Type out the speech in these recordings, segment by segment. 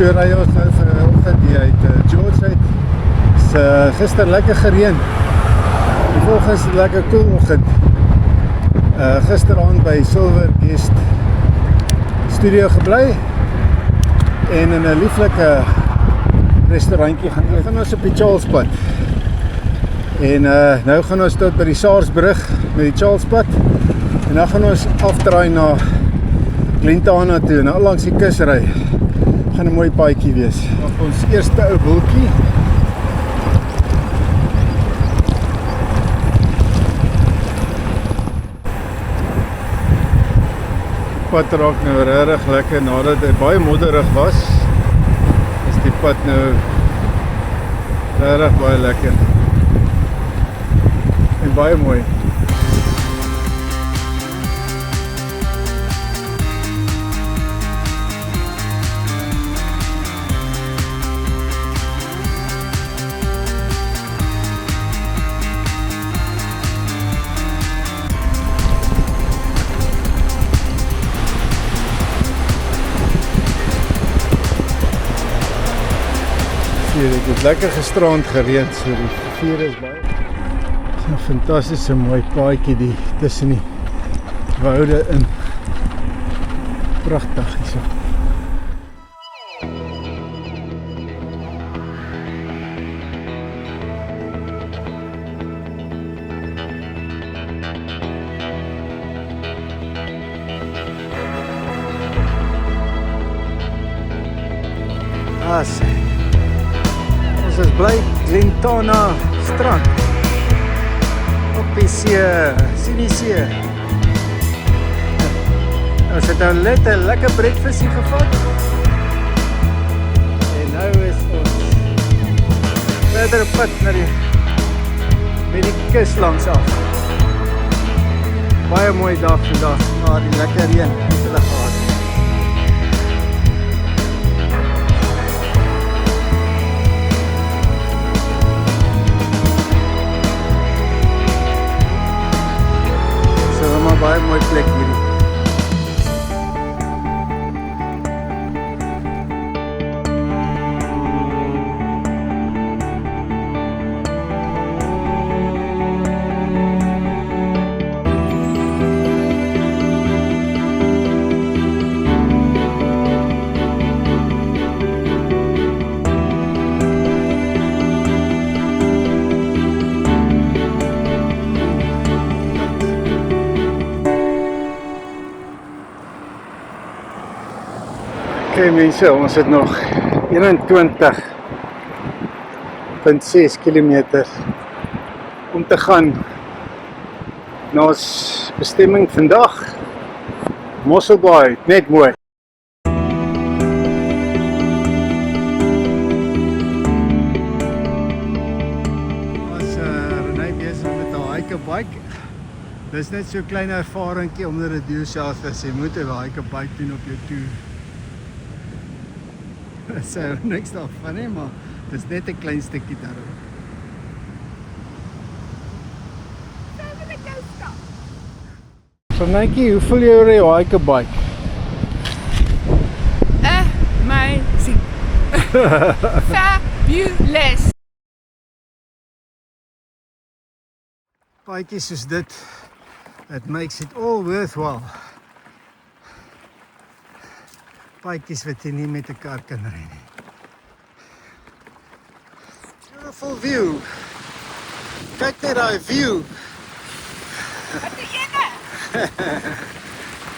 So ry ons nou vir 'n oggend hier uit George uit. Gister lekker gereën. Die volgende is 'n lekker koel oggend. Gisteraand by Silver Guest studio gebly en in 'n lieflike restaurantjie gaan eet. Gaan ons op die Charlespad. En nou gaan ons tot by die Sarsbrug met die Charlespad. En dan gaan ons afdraai na Glentana toe, nou langs die kus ry. Gaan 'n mooi paadjie wees. Op ons eerste ou boeltjie. Die pad raak nou regtig lekker nadat dit baie modderig was. Is die pad nou regtig baie lekker. En baie mooi. Dit het lekker gisterand gereën, so die rivier is baie. Dit is 'n fantastiese mooi paadjie die tussen die woude in. Pragtig hierso. Ons is bly Glentana strand op die see, sien die see. Ons het nou net 'n lekker breakfastie gevat en nou is ons verder op pad na die kus langs af. Baie mooi dag vandag, maar die lekker reën het hulle gehad. Baie mooi plek hierdie. Okay mense, ons het nog 21,6 kilometer om te gaan na ons bestemming vandag. Mossel Bay, net mooi. Ons Renée besig met haar hike-bike. Dis net so 'n klein ervaringkie omdat dit jouself is. Jy moet 'n hike-bike doen op jou toer. So niks daarvan nie, maar dit is net 'n klein stukkie daarop. So Nike, hoe voel jy oor jou hike-bike? Amazing. Fabulous. Paadjies soos dit, it makes it all worthwhile. Paadjies wat jy nie met 'n kar kan ry nie. Beautiful view. Kyk net daai view. Wat is jene?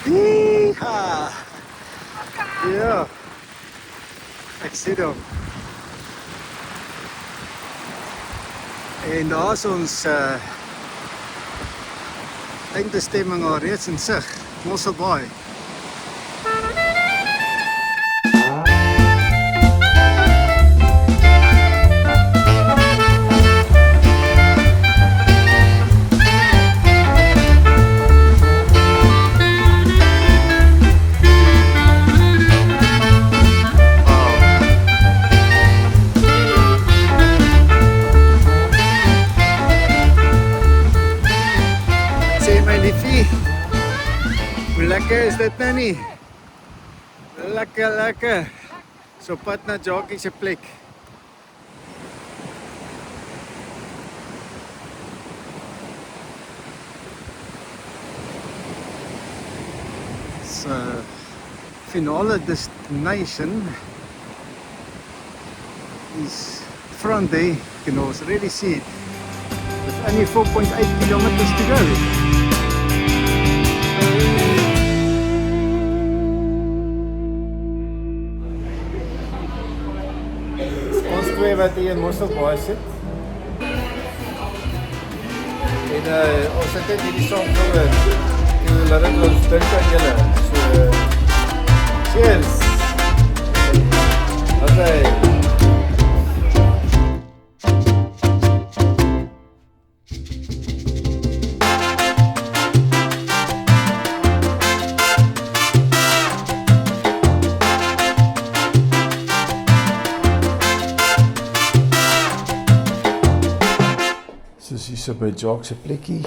Yeehaw. Ja. Ek sien hom. En daar is ons eindbestemming al reeds in sig, Mossel Bay. Hoe lekker is dit nou nie? Lekker, lekker. So pad na Jackie se plek. So finale destination is front there. You can already see it. With only 4.8 kilometers to go. Ons twee wat hier in Mosselbaai sit. En ons het net hierdie song gehoor. En laat dit ons dink aan julle. So cheers. Okay. Soos hier so by Jacques se plekkie.